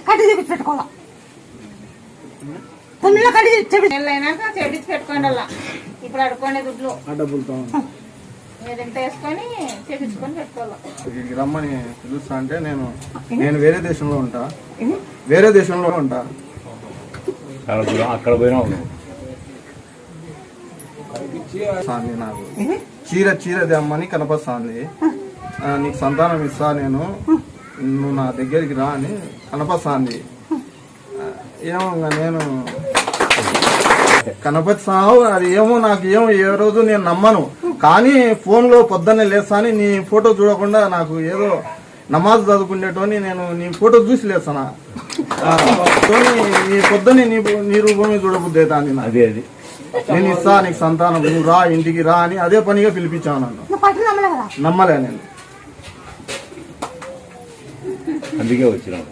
కట్టి చేపించి పెట్టుకోవాలా 9 నెలలు కట్టి అయినాక చేపించి పెట్టుకోండి అలా ఇప్పుడు అడుకోండి దుడ్లు డబ్బులతో మీరు ఇంత వేసుకొని చేపించుకొని పెట్టుకోవాలి. ఇక్కడికి రమ్మని పిలుస్తా అంటే నేను వేరే దేశంలో ఉంటా అక్కడ పోయినా సాంది నాకు చీర దమ్మని కనపస్తాంది. నీకు సంతానం ఇస్తా నేను, నువ్వు నా దగ్గరికి రా అని కనపస్తాంది. ఏమో నేను కనపస్తావు, అది ఏమో నాకు ఏ రోజు నేను నమ్మను. కానీ ఫోన్లో పొద్దున్నే లేస్తాను, నీ ఫోటో చూడకుండా నాకు ఏదో నమాజ్ చదువుకునేటోని నేను నీ ఫోటో చూసి లేస్తానా, నీ పొద్దున్నే నీ రూపమే చూడబుద్ది అవుతుంది. అదే నేను ఇస్తా నీకు సంతానం, నువ్వు రా ఇంటికి రా అని అదే పనిగా పిలిపించాను. నన్ను నమ్మలే నేను, అందుకే వచ్చినాం.